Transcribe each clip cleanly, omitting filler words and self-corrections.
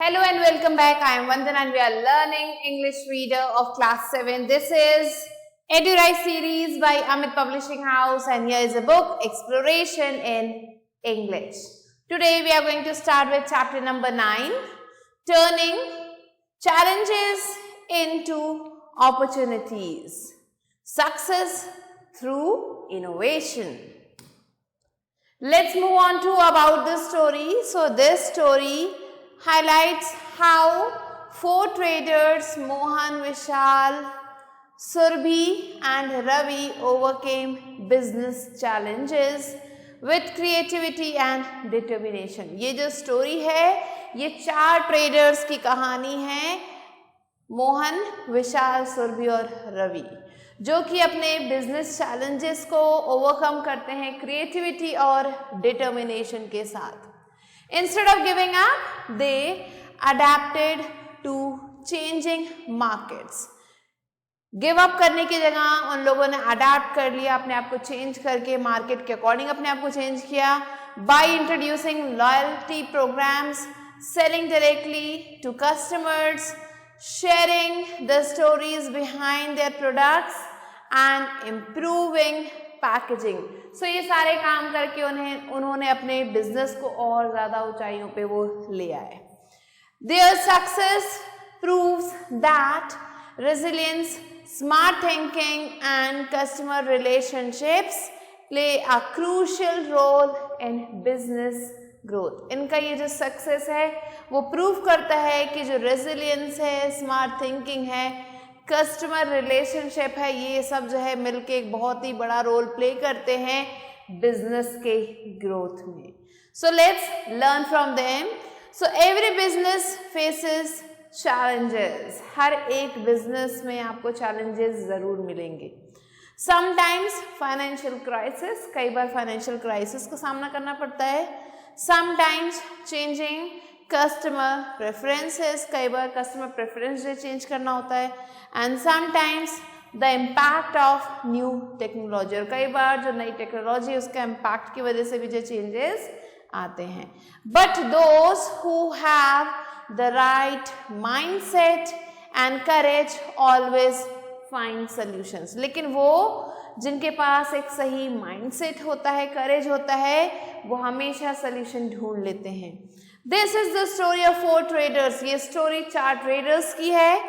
Hello and welcome back. I am Vandana and we are learning English Reader of Class 7. This is EduRise series by Amit Publishing House and here is a book, Exploration in English. Today we are going to start with chapter number 9, Turning Challenges into Opportunities. Success through Innovation. Let's move on to about this story. So this story highlights how four traders Mohan, Vishal, Surbhi and Ravi overcame business challenges with creativity and determination. ये जो story है ये चार traders की कहानी है, मोहन, विशाल, सुरभि और रवि, जो कि अपने बिजनेस चैलेंजेस को ओवरकम करते हैं क्रिएटिविटी और डिटर्मिनेशन के साथ. Instead of giving up, they adapted to changing markets. Give up करने की जगह उन लोगों ने अडेप्ट कर लिया, अपने आप को चेंज करके मार्केट के अकॉर्डिंग अपने आप को चेंज किया. By introducing loyalty programs, selling directly to customers, sharing the stories behind their products and improving packaging. So ये सारे काम करके उन्होंने अपने बिजनेस को और ज़्यादा ऊंचाइयों पे वो ले आए. Their success proves that resilience, smart thinking and customer relationships play a crucial role in business growth. इनका ये जो सक्सेस है वो प्रूव करता है कि जो रेजिलियंस है, स्मार्ट थिंकिंग है, कस्टमर रिलेशनशिप है, ये सब जो है मिलके एक बहुत ही बड़ा रोल प्ले करते हैं बिजनेस के ग्रोथ में. So let's learn from them. So every business faces challenges. हर एक बिजनेस में आपको चैलेंजेस जरूर मिलेंगे. समटाइम्स फाइनेंशियल क्राइसिस, कई बार फाइनेंशियल क्राइसिस का सामना करना पड़ता है. समटाइम्स चेंजिंग कस्टमर प्रेफरेंसेस, कई बार कस्टमर प्रेफरेंस जो चेंज करना होता है. And sometimes the impact of new technology, और कई बार जो नई टेक्नोलॉजी उसका इम्पैक्ट की वजह से भी जो चेंजेस आते हैं. But those who have the right mindset and courage always find solutions. लेकिन वो जिनके पास एक सही माइंडसेट होता है, करेज होता है, वो हमेशा सॉल्यूशन ढूंढ लेते हैं. This is the story of four traders. ये स्टोरी चार ट्रेडर्स की है,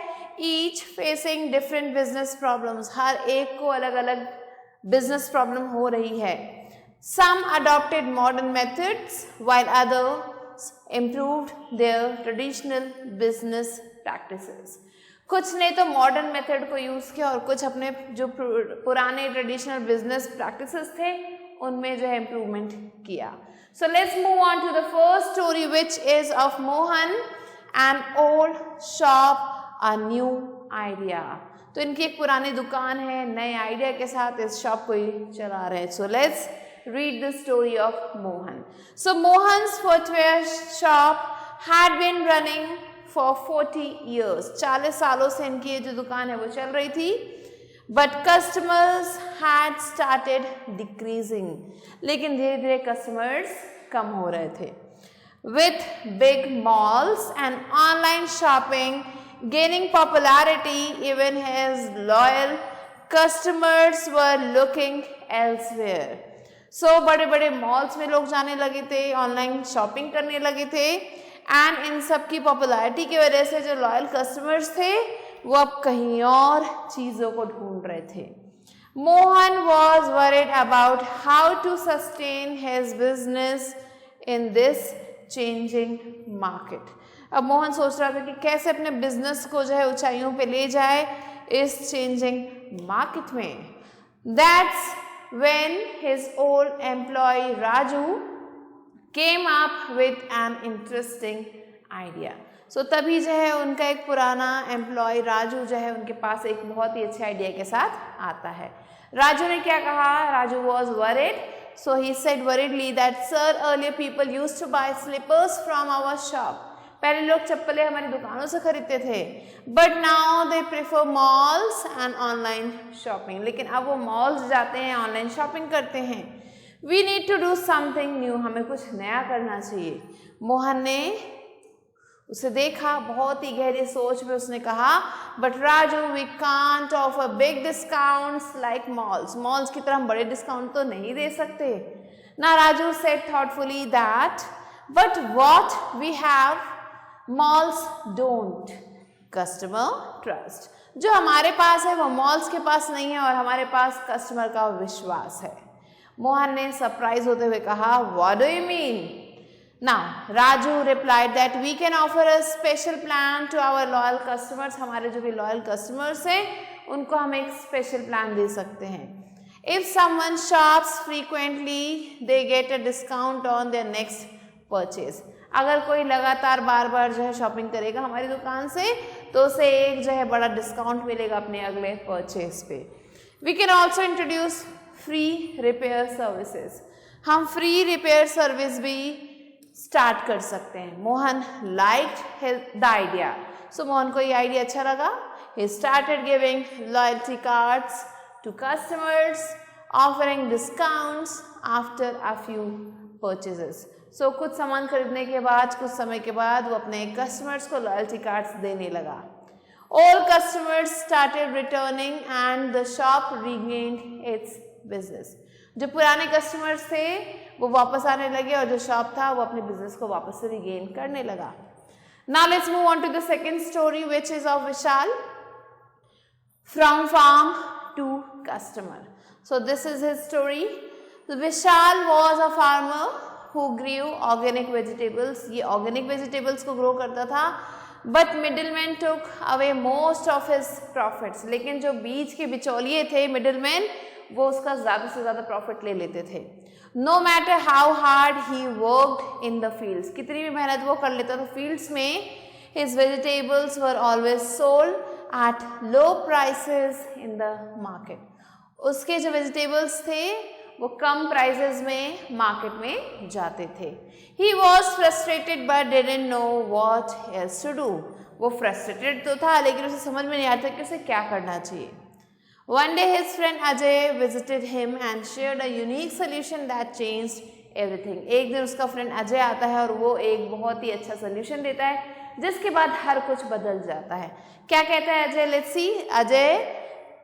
each facing different business problems. हर एक को अलग अलग बिजनेस प्रॉब्लम हो रही है. Some adopted modern methods while others improved their traditional business practices. कुछ ने तो मॉडर्न मेथड को यूज किया और कुछ अपने जो पुराने ट्रेडिशनल बिजनेस प्रैक्टिसेस थे उनमें जो है इम्प्रूवमेंट किया. So let's move on to the first story, which is of Mohan, an old shop, a new idea. तो इनकी एक पुरानी दुकान है, नए आइडिया के साथ इस शॉप को ही चला रहे हैं. So let's read the story of Mohan. So Mohan's footwear shop had been running for 40 years. 40 सालों से इनकी ये जो दुकान है वो चल रही थी. But customers had started decreasing. लेकिन धीरे धीरे कस्टमर्स कम हो रहे थे. With big malls and online shopping gaining popularity, even his loyal customers were looking elsewhere. So बड़े बड़े मॉल्स में लोग जाने लगे थे, ऑनलाइन शॉपिंग करने लगे थे, एंड इन सब की पॉपुलैरिटी की वजह से जो लॉयल कस्टमर्स थे वो अब कहीं और चीज़ों को ढूंढ रहे थे. Mohan was worried about how to sustain his business in this changing market. अब मोहन सोच रहा था कि कैसे अपने बिजनेस को जो है ऊंचाइयों पे ले जाए इस चेंजिंग मार्केट में. That's when his old employee Raju came up with an interesting idea. सो तभी जो है उनका एक पुराना एम्प्लॉय राजू जो है उनके पास एक बहुत ही अच्छे आइडिया के साथ आता है. राजू ने क्या कहा? Raju was worried, so he said worriedly that sir earlier people used to buy slippers from our shop. पहले लोग चप्पलें हमारी दुकानों से खरीदते थे, but now they prefer malls and online shopping. लेकिन अब वो मॉल्स जाते हैं, ऑनलाइन शॉपिंग करते हैं. We need to do something new, हमें कुछ नया करना चाहिए. मोहन ने उसे देखा, बहुत ही गहरी सोच में उसने कहा, but Raju we can't offer big discounts like malls, malls की तरह हम बड़े डिस्काउंट तो नहीं दे सकते। ना Raju said thoughtfully that but what we have malls don't, customer trust. जो हमारे पास है वो मॉल्स के पास नहीं है और हमारे पास कस्टमर का विश्वास है। मोहन ने सरप्राइज होते हुए कहा, what do you mean? Now Raju replied that we can offer a special plan to our loyal customers, हमारे जो भी loyal customers हैं उनको हम एक special plan दे सकते हैं। If someone shops frequently they get a discount on their next purchase, अगर कोई लगातार बार बार जो है शॉपिंग करेगा हमारी दुकान से तो उसे एक जो है बड़ा डिस्काउंट मिलेगा अपने अगले परचेज पे। We can also introduce free repair services, हम फ्री रिपेयर सर्विस भी स्टार्ट कर सकते हैं। Mohan liked the idea, so Mohan को ये आइडिया अच्छा लगा। He started giving loyalty cards to customers, offering discounts after a few purchases. So कुछ सामान खरीदने के बाद कुछ समय के बाद वो अपने कस्टमर्स को लॉयल्टी कार्ड्स देने लगा। All customers started returning and the shop regained it's business, जो पुराने कस्टमर्स थे वो वापस आने लगे और जो शॉप था वो अपने बिजनेस को वापस से रिगेन करने लगा। Now let's move on to the second story which is of Vishal from farm to customer. So this is his story. Vishal was a farmer who grew organic vegetables, ये ऑर्गेनिक वेजिटेबल्स को grow करता था, but middleman took away most of his profits, लेकिन जो बीच के बिचौलिए थे middleman वो उसका ज़्यादा से ज़्यादा प्रॉफिट ले लेते थे। No matter how hard he worked in the fields, कितनी भी मेहनत वो कर लेता था फील्ड्स में, his vegetables were always sold at low prices in the market, उसके जो वेजिटेबल्स थे वो कम प्राइसेस में मार्केट में जाते थे। He was frustrated but didn't know what else to do, वो फ्रस्ट्रेटेड तो था लेकिन उसे समझ में नहीं आता कि उसे क्या करना चाहिए। One day his friend Ajay visited him and shared a unique solution that changed everything. एक दिन उसका फ्रेंड अजय आता है और वो एक बहुत ही अच्छा सोल्यूशन देता है जिसके बाद हर कुछ बदल जाता है। क्या कहता है Ajay? Let's see. Ajay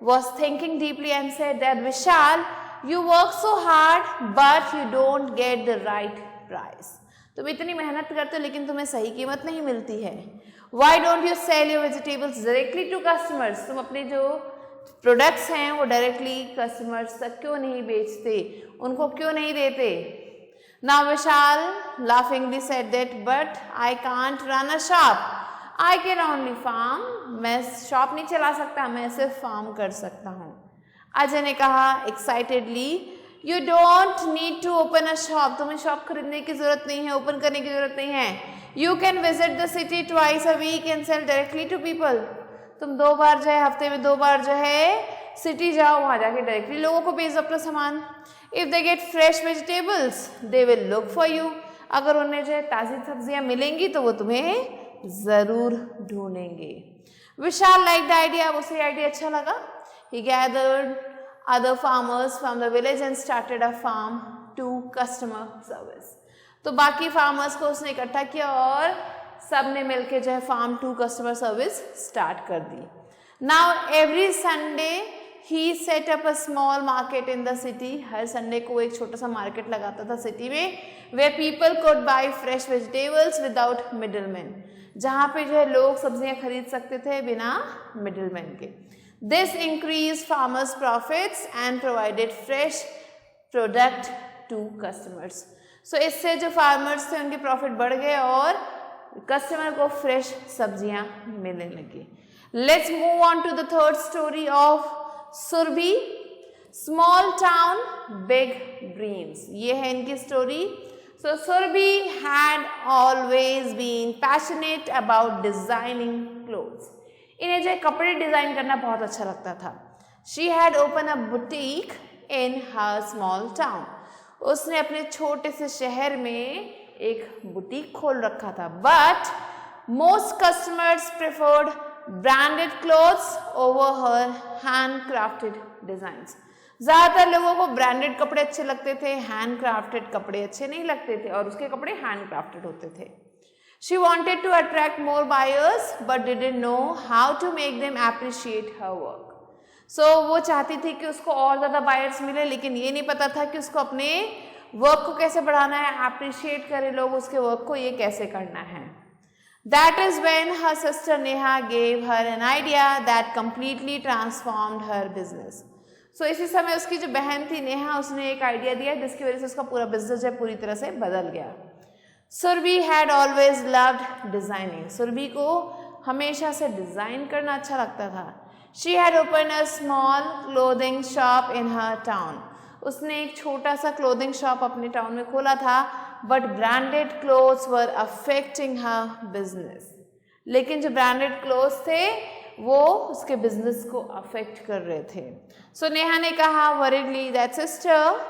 was thinking deeply and said that Vishal, you work so hard but you don't get the right price. तुम इतनी मेहनत करते हो लेकिन तुम्हें सही कीमत नहीं मिलती है। Why don't you sell your vegetables directly to customers? तुम अपने जो प्रोडक्ट्स हैं वो डायरेक्टली कस्टमर्स तक क्यों नहीं बेचते, उनको क्यों नहीं देते? Now Vishal laughingly said that but I can't run a shop, I can only farm, मैं शॉप नहीं चला सकता, मैं सिर्फ फार्म कर सकता हूँ। अजय ने कहा excitedly, you don't need to open a shop, तुम्हें शॉप खरीदने की जरूरत नहीं है, ओपन करने की जरूरत नहीं है। You can visit the city twice a week and sell directly to people, तुम 2 बार जो है हफ्ते में 2 बार जो है सिटी जाओ, वहाँ जाके डायरेक्टली लोगों को भेज दो अपना सामान। If they get fresh vegetables they will look for you, अगर उन्हें जो है ताज़ी सब्जियाँ मिलेंगी तो वो तुम्हें ज़रूर ढूंढेंगे। विशाल लाइक द आइडिया, उसे आइडिया अच्छा लगा। He gathered other farmers from the village and started a farm to customer service, तो बाकी फार्मर्स को उसने इकट्ठा किया और सब ने मिलकर जो है farm to customer service start कर दी। Now every Sunday he set up a small market in the city, हर संडे को एक छोटा सा मार्केट लगाता था सिटी में, where people could buy fresh vegetables without middleman, जहाँ पे जो है लोग सब्जियाँ खरीद सकते थे बिना मिडलमैन के। This increase farmers profits and provided fresh product to customers, so इससे जो फार्मर्स थे उनके प्रॉफिट बढ़ गए और कस्टमर को फ्रेश सब्जियां मिलने लगी। Let's move on to the third story of Surabhi, small town big dreams, ये है इनकी story. So Surabhi had always been passionate about designing clothes, इन्हें जो कपड़े डिजाइन करना बहुत अच्छा लगता था। She had open a boutique in her small town, उसने अपने छोटे से शहर में एक बुटीक खोल रखा था। But most customers preferred branded clothes over her hand crafted designs, ज़्यादातर लोगों को ब्रांडेड कपड़े अच्छे लगते थे, हैंड क्राफ्टेड कपड़े अच्छे नहीं लगते थे और उसके कपड़े हैंड क्राफ्टेड होते थे। She wanted to attract more buyers but didn't know how to make them appreciate her work. So वो चाहती थी कि उसको और ज़्यादा बायर्स मिले, लेकिन ये नहीं पता था कि उसको अपने वर्क को कैसे बढ़ाना है, अप्रिशिएट करें लोग उसके वर्क को, ये कैसे करना है. That is when her sister Neha gave her an idea that completely transformed her business. So इसी समय उसकी जो बहन थी नेहा, उसने एक आइडिया दिया जिसकी वजह से उसका पूरा बिजनेस जो पूरी तरह से बदल गया. Surabhi had always loved designing. Surabhi को हमेशा से डिज़ाइन करना अच्छा लगता था. She had opened a small clothing shop in her town. उसने एक छोटा सा क्लोथिंग शॉप अपने टाउन में खोला था, but branded clothes were affecting her business. लेकिन जो ब्रांडेड क्लोथ्स थे वो उसके बिजनेस को अफेक्ट कर रहे थे. सो नेहा ने कहा worriedly that sister,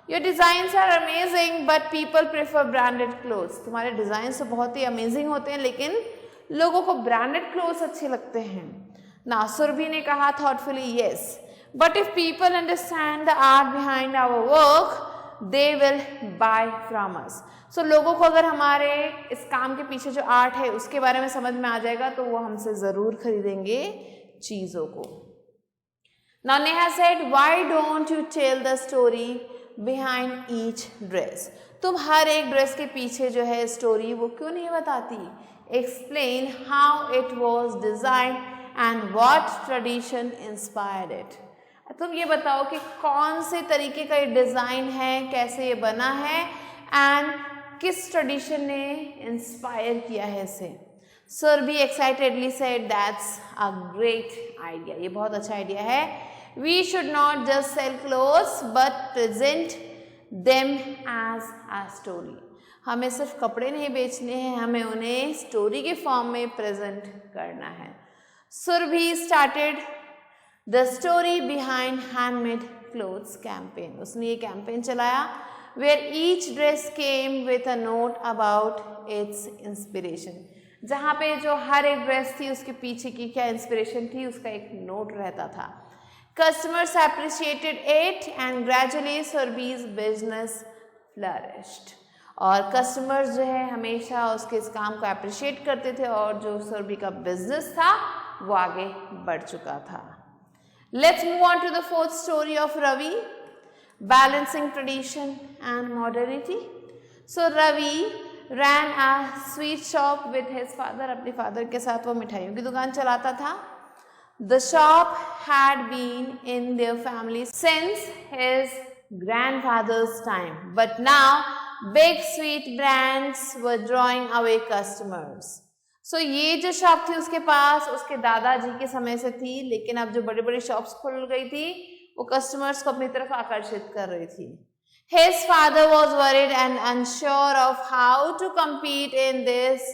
your designs are amazing but people prefer branded clothes. तुम्हारे डिज़ाइंस तो बहुत ही अमेजिंग होते हैं, लेकिन लोगों को ब्रांडेड क्लोथ्स अच्छे लगते हैं. ना सुरभि ने कहा thoughtfully, yes, but if people understand the art behind our work, they will buy from us. So लोगों को अगर हमारे इस काम के पीछे जो आर्ट है उसके बारे में समझ में आ जाएगा तो वो हमसे ज़रूर खरीदेंगे चीज़ों को. Now Neha said, why don't you tell the story behind each dress? तुम हर एक ड्रेस के पीछे जो है स्टोरी वो क्यों नहीं बताती? Explain how it was designed and what tradition inspired it. तुम ये बताओ कि कौन से तरीके का ये डिज़ाइन है, कैसे ये बना है, एंड किस ट्रेडिशन ने इंस्पायर किया है इसे. Surabhi excitedly said, that's a great idea. ये बहुत अच्छा आइडिया है. We should not just sell clothes but present them as a story. हमें सिर्फ कपड़े नहीं बेचने हैं, हमें उन्हें स्टोरी के फॉर्म में प्रेजेंट करना है. Surabhi started the story behind handmade clothes campaign. उसने ये कैंपेन चलाया where each dress came with a note about its inspiration. जहाँ पे जो हर एक ड्रेस थी उसके पीछे की क्या इंस्पिरेशन थी उसका एक नोट रहता था. Customers appreciated it and gradually सुरभि's बिजनेस फ्लरिश्ड. और कस्टमर्स जो है हमेशा उसके इस काम को अप्रिशिएट करते थे और जो सुरभि का बिजनेस था वो आगे बढ़ चुका था. Let's move on to the fourth story of Ravi, balancing tradition and modernity. So Ravi ran a sweet shop with his father. अपने फादर के साथ वो मिठाइयों की दुकान चलाता था. The shop had been in their family since his grandfather's time, but now big sweet brands were drawing away customers. सो ये जो शॉप थी उसके पास उसके दादाजी के समय से थी, लेकिन अब जो बड़ी बड़ी शॉप्स खुल गई थी वो कस्टमर्स को अपनी तरफ आकर्षित कर रही थी. His father was worried and unsure of how to compete in this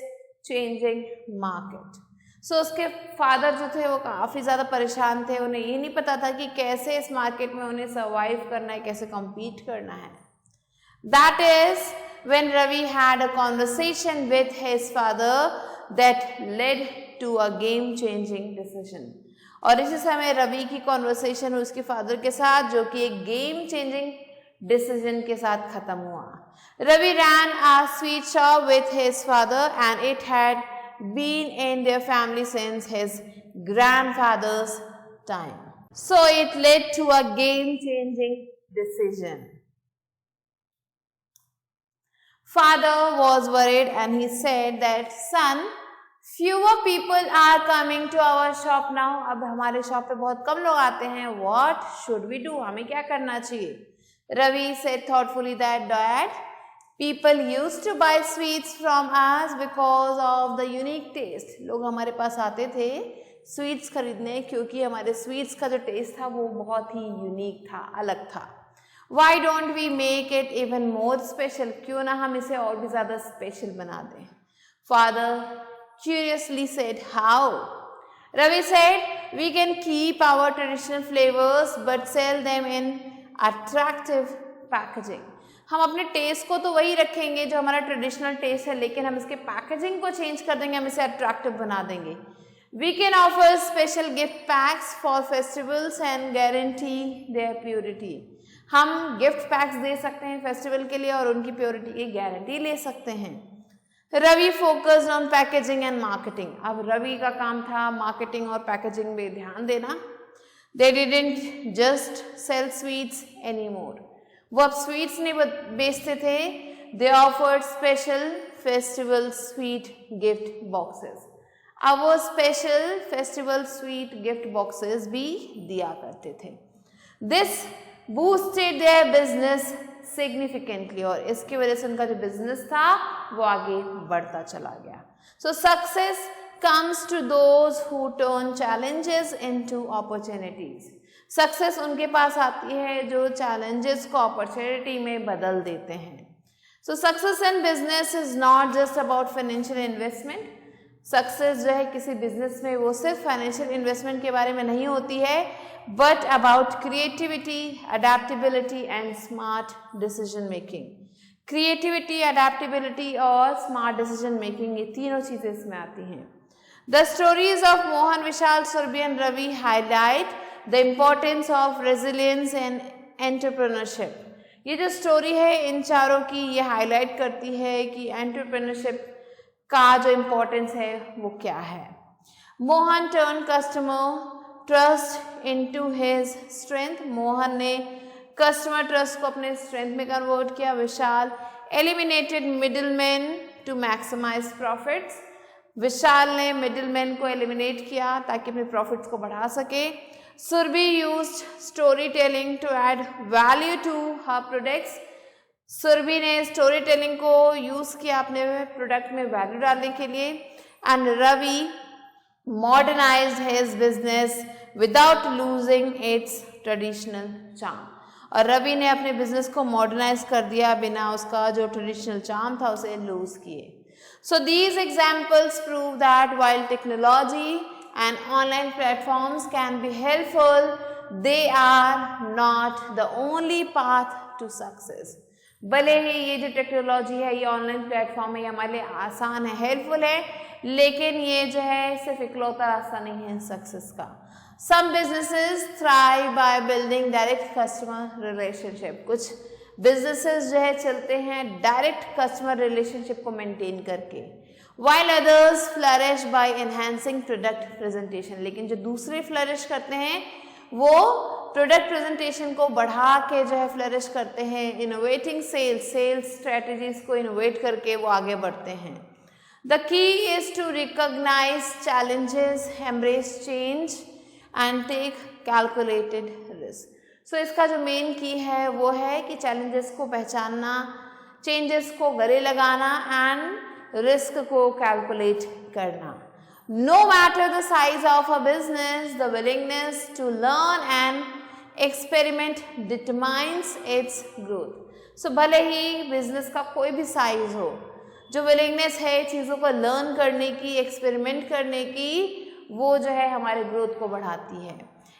changing market. सो उसके फादर जो थे वो काफ़ी ज़्यादा परेशान थे. उन्हें ये नहीं पता था कि कैसे इस मार्केट में उन्हें सर्वाइव करना है, कैसे compete करना है. That is when Ravi had a conversation with his father that led to a game-changing decision. और इसी समय रवि की कॉन्वर्सेशन हुई उसके फादर के साथ जो कि एक गेम चेंजिंग डिसीजन के साथ खत्म हुआ. Ravi ran a sweet shop with his father and it had been in their family since his grandfather's time. So it led to a game-changing decision. Father was worried and he said that, son, fewer people are coming to our shop now. अब हमारे shop पे बहुत कम लोग आते हैं. What should we do? हमें क्या करना चाहिए? Ravi said thoughtfully that, Dad, people used to buy sweets from us because of the unique taste. लोग हमारे पास आते थे स्वीट्स खरीदने क्योंकि हमारे स्वीट्स का जो टेस्ट था वो बहुत ही यूनिक था, अलग था. Why don't we make it even more special? क्यों ना हम इसे और भी ज़्यादा स्पेशल बना दें? Father curiously said, how? Ravi said, we can keep our traditional flavors but sell them in attractive packaging. हम अपने टेस्ट को तो वही रखेंगे जो हमारा ट्रेडिशनल टेस्ट है, लेकिन हम इसके पैकेजिंग को चेंज कर देंगे, हम इसे अट्रैक्टिव बना देंगे. We can offer special gift packs for festivals and guarantee their purity. हम गिफ्ट पैक्स दे सकते हैं फेस्टिवल के लिए और उनकी प्योरिटी की गारंटी ले सकते हैं. Ravi focused on packaging and marketing. अब रवि का काम था मार्केटिंग और पैकेजिंग में ध्यान देना। They didn't just sell sweets anymore. वो अब स्वीट्स नहीं बेचते थे, they offered special festival sweet gift boxes. अब वो special festival sweet gift boxes भी दिया करते थे। This boosted their business significantly और इसकी वजह से उनका जो बिजनेस था वो आगे बढ़ता चला गया। So success comes to those who turn challenges into opportunities. Success उनके पास आती है जो चैलेंजेस को अपॉर्चुनिटी में बदल देते हैं। सो success in business is not just about financial investment. Success जो है किसी बिजनेस में वो सिर्फ फाइनेंशियल इन्वेस्टमेंट के बारे में नहीं होती है, but about creativity, adaptability and smart decision making. Creativity, adaptability और स्मार्ट डिसीजन मेकिंग, ये तीनों चीजें इसमें आती हैं। The stories of Mohan, Vishal, Surbhi and Ravi highlight the importance of resilience and entrepreneurship. ये जो स्टोरी है इन चारों की, ये हाईलाइट करती है कि एंटरप्रेन्योरशिप का जो इम्पोर्टेंस है वो क्या है। Mohan turn customer trust into his strength. Mohan ने कस्टमर ट्रस्ट को अपने स्ट्रेंथ में कन्वर्ट किया। Vishal eliminated middleman to maximise profits. Vishal ने मिडिलमैन को एलिमिनेट किया ताकि अपने प्रॉफिट्स को बढ़ा सके। Surabhi used story telling to add value to her products. Surabhi ने स्टोरी टेलिंग को यूज किया अपने प्रोडक्ट में वैल्यू डालने के लिए। And Ravi modernised his business without losing its traditional charm. और रवि ने अपने बिजनेस को मॉडर्नाइज कर दिया बिना उसका जो ट्रेडिशनल चार्म था उसे लूज किए। So these examples prove that while technology and online platforms can be helpful, they are not the only path to success. भले ही ये जो टेक्नोलॉजी है, ये ऑनलाइन प्लेटफॉर्म है, ये हमारे लिए आसान है, हेल्पफुल है, लेकिन ये जो है सिर्फ इकलौता रास्ता नहीं है सक्सेस का। Some businesses thrive by building direct customer relationship. कुछ बिजनेसेस जो है चलते हैं डायरेक्ट कस्टमर रिलेशनशिप को मेंटेन करके, while others flourish by enhancing product presentation. लेकिन जो दूसरे फ्लरिश करते हैं वो प्रोडक्ट प्रेजेंटेशन को बढ़ा के जो है फ्लरिश करते हैं, इनोवेटिंग सेल्स स्ट्रेटजीज को इनोवेट करके वो आगे बढ़ते हैं। The key is to recognise challenges, embrace change and take calculated risk. So इसका जो मेन की है वो है कि चैलेंजेस को पहचानना, चेंजेस को गले लगाना एंड रिस्क को कैलकुलेट करना। No matter the size of a business, the willingness to learn and experiment determines its growth. So भले ही बिजनेस का कोई भी साइज हो, जो विलिंगनेस है चीज़ों को लर्न करने की, एक्सपेरिमेंट करने की, वो जो है हमारे ग्रोथ को बढ़ाती है।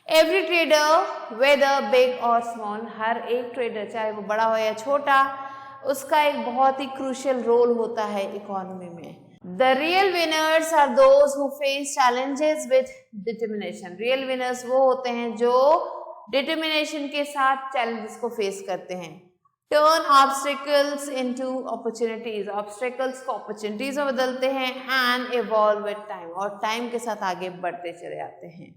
एवरी ट्रेडर वेदर बिग और स्मॉल, हर एक ट्रेडर चाहे वो बड़ा हो या छोटा, उसका एक बहुत ही क्रूशियल रोल होता है इकोनॉमी में। The real winners are those who face challenges with determination. Real winners वो होते हैं जो डिटर्मिनेशन के साथ चैलेंजेस को फेस करते हैं। Turn obstacles into opportunities, obstacles को अपॉर्चुनिटीज में बदलते हैं। एंड इवॉल्व विद टाइम, और टाइम के साथ आगे बढ़ते चले जाते हैं।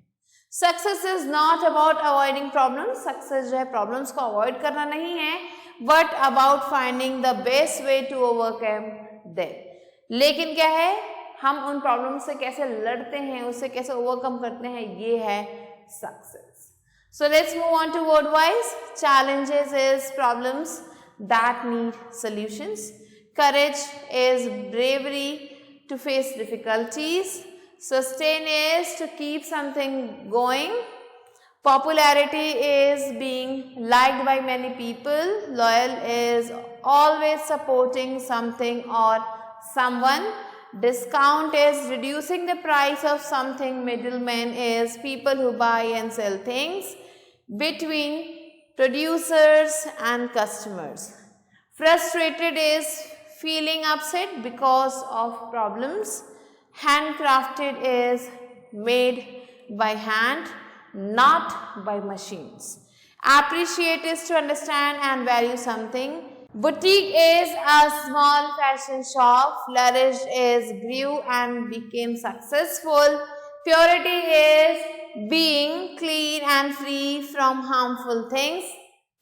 Success is not about avoiding problems. Success जो है प्रॉब्लम्स को अवॉइड करना नहीं है, but about finding the best way to overcome them. लेकिन क्या है, हम उन प्रॉब्लम से कैसे लड़ते हैं, उससे कैसे ओवरकम करते हैं, ये है success. So let's move on to word wise. Challenges is problems that need solutions. Courage is bravery to face difficulties. Sustain is to keep something going. Popularity is being liked by many people. Loyal is always supporting something or someone. Discount is reducing the price of something. Middleman is people who buy and sell things between producers and customers. Frustrated is feeling upset because of problems. Handcrafted is made by hand, not by machines. Appreciate is to understand and value something. Boutique is a small fashion shop. Flourished is grew and became successful. Purity is being clean and free from harmful things.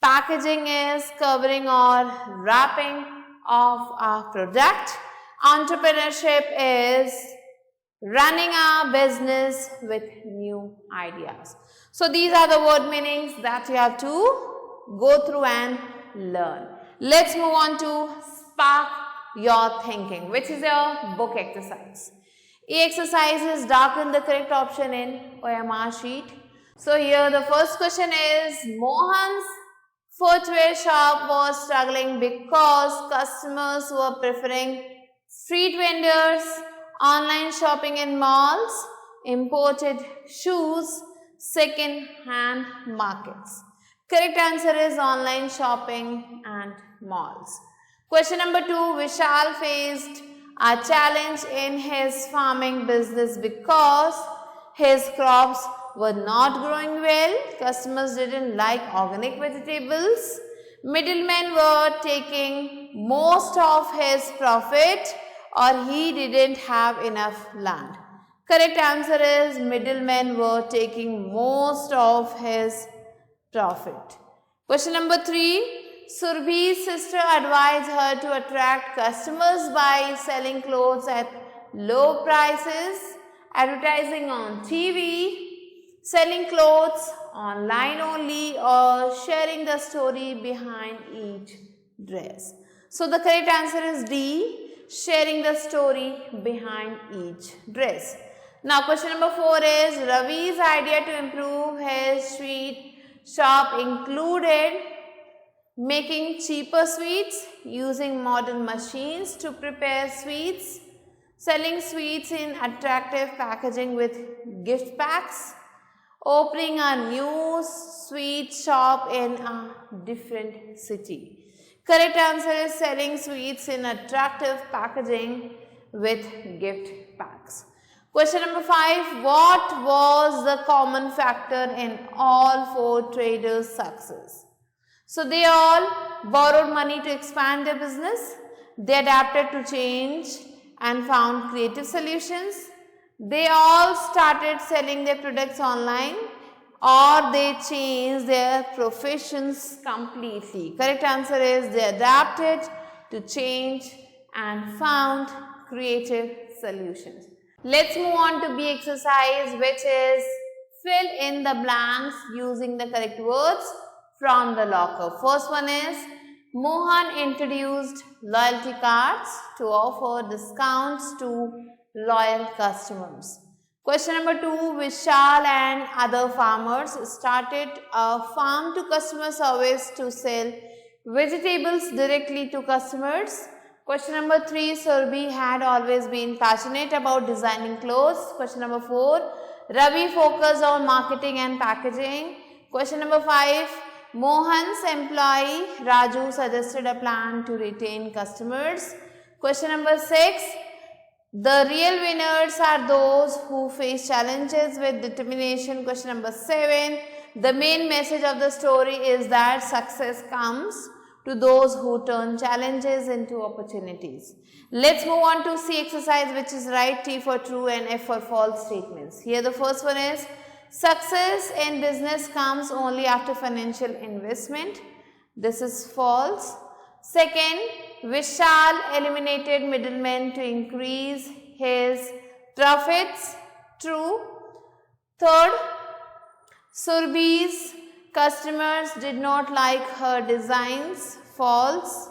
Packaging is covering or wrapping of a product. Entrepreneurship is running a business with new ideas. So these are the word meanings that you have to go through and learn. Let's move on to spark your thinking, which is your book exercise. E exercise is darken the correct option in OMR sheet. So here the first question is, Mohan's footwear shop was struggling because customers were preferring street vendors, online shopping in malls, imported shoes, second-hand markets. Correct answer is online shopping and malls. Question number 2, Vishal faced a challenge in his farming business because his crops were not growing well. Customers didn't like organic vegetables. Middlemen were taking most of his profit, or he didn't have enough land. Correct answer is middlemen were taking most of his profit. Question number 3, Surbhi's sister advised her to attract customers by selling clothes at low prices, advertising on TV, selling clothes online only, or sharing the story behind each dress. So the correct answer is D, sharing the story behind each dress. Now question number 4 is, Ravi's idea to improve his sweet shop included making cheaper sweets, using modern machines to prepare sweets, selling sweets in attractive packaging with gift packs, opening a new sweet shop in a different city. Correct answer is selling sweets in attractive packaging with gift packs. Question number 5, what was the common factor in all 4 traders' success? So they all borrowed money to expand their business. They adapted to change and found creative solutions. They all started selling their products online, or they changed their professions completely. Correct answer is they adapted to change and found creative solutions. Let's move on to B exercise, which is fill in the blanks using the correct words from the locker. First one is, Mohan introduced loyalty cards to offer discounts to loyal customers. Question number 2, Vishal and other farmers started a farm to customer service to sell vegetables directly to customers. Question number 3, Surbhi had always been passionate about designing clothes. Question number 4, Ravi focused on marketing and packaging. Question number 5, Mohan's employee Raju suggested a plan to retain customers. Question number 6, the real winners are those who face challenges with determination. Question number 7, the main message of the story is that success comes to those who turn challenges into opportunities. Let's move on to C exercise, which is write T for true and F for false statements. Here the first one is, success in business comes only after financial investment. This is false. Second, Vishal eliminated middlemen to increase his profits. True. Third, Surbhi's customers did not like her designs. False.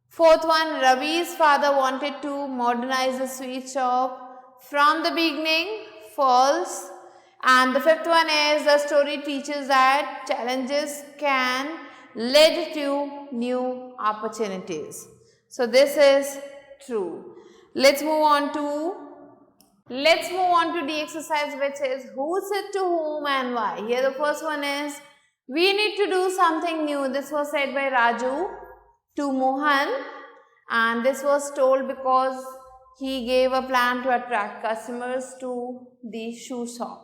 Fourth one, Ravi's father wanted to modernize the sweet shop from the beginning. False. And the fifth one is, the story teaches that challenges can lead to new opportunities. So this is true. Let's move on to the exercise, which is who said to whom and why. Here the first one is, we need to do something new. This was said by Raju to Mohan, and this was told because he gave a plan to attract customers to the shoe shop.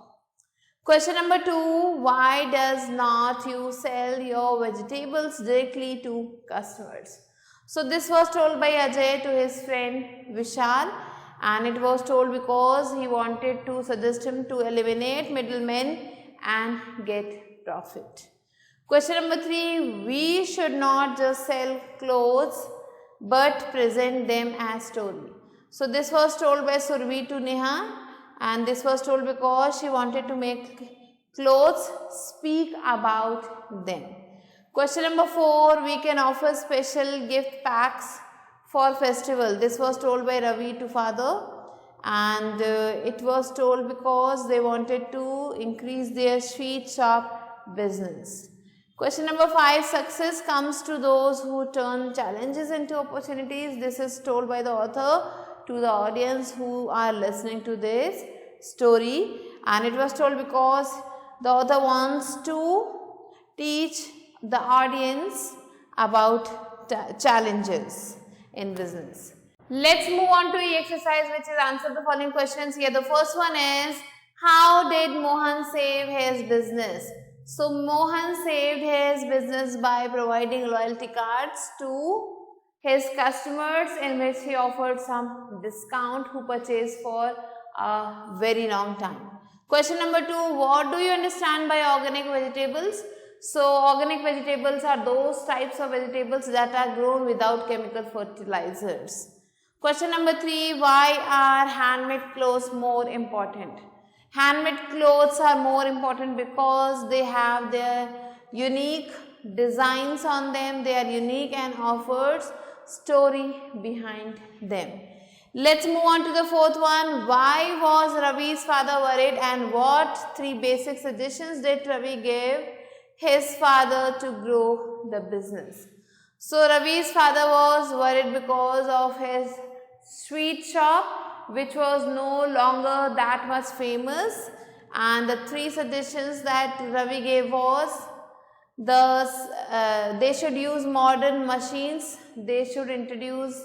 Question number 2, why does not you sell your vegetables directly to customers? So this was told by Ajay to his friend Vishal, and it was told because he wanted to suggest him to eliminate middlemen and get profit. Question number 3, we should not just sell clothes but present them as story. So this was told by Survi to Neha, and this was told because she wanted to make clothes speak about them. Question number 4, we can offer special gift packs for festival. This was told by Ravi to father, and it was told because they wanted to increase their sweet shop business. Question number 5, success comes to those who turn challenges into opportunities. This is told by the author to the audience who are listening to this story, and it was told because the author wants to teach the audience about challenges in business. Let's move on to the exercise, which is answer the following questions here. The first one is, how did Mohan save his business? So Mohan saved his business by providing loyalty cards to his customers, in which he offered some discount who purchased for a very long time. Question number 2, what do you understand by organic vegetables? So organic vegetables are those types of vegetables that are grown without chemical fertilizers. Question number 3, why are handmade clothes more important? Handmade clothes are more important because they have their unique designs on them, they are unique and offers story behind them. Let's move on to the fourth one. Why was Ravi's father worried, and what 3 basic suggestions did Ravi give his father to grow the business? So Ravi's father was worried because of his sweet shop, which was no longer that much famous, and the 3 suggestions that Ravi gave was they should use modern machines, they should introduce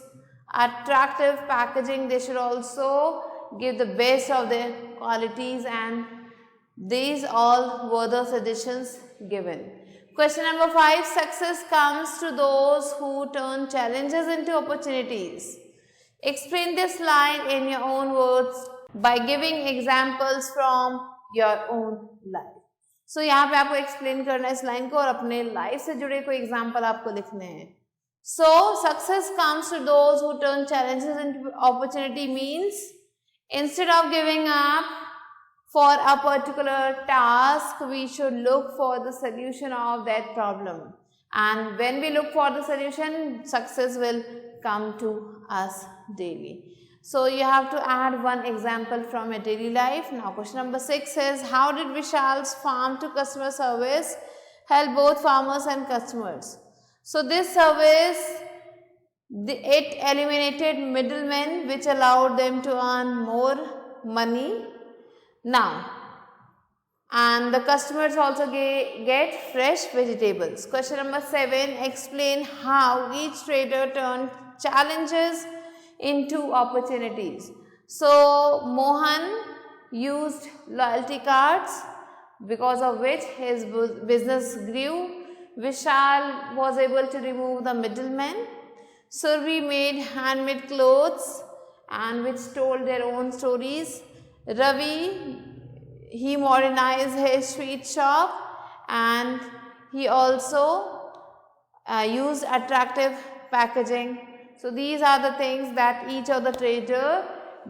attractive packaging, they should also give the best of their qualities, and these all were the suggestions given. Question number 5, success comes to those who turn challenges into opportunities. Explain this line in your own words by giving examples from your own life. So यहाँ पे आपको explain करना है इस line को, और अपने life से जुड़े कोई example आपको लिखने हैं. So success comes to those who turn challenges into opportunity means instead of giving up for a particular task, we should look for the solution of that problem. And when we look for the solution, success will come to us daily. So you have to add one example from your daily life. Now question number 6 is, how did Vishal's farm to customer service help both farmers and customers? So this service, it eliminated middlemen, which allowed them to earn more money now, and the customers also get fresh vegetables. Question number 7, explain how each trader turned challenges into opportunities. So Mohan used loyalty cards, because of which his business grew. Vishal was able to remove the middleman. Survi made handmade clothes, and which told their own stories. Ravi, he modernized his sweet shop, and he also used attractive packaging. So these are the things that each of the trader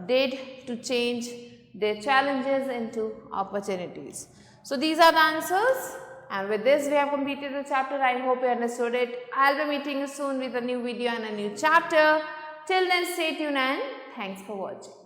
did to change their challenges into opportunities. So these are the answers, and with this we have completed the chapter. I hope you understood it. I'll be meeting you soon with a new video and a new chapter. Till then, stay tuned and thanks for watching.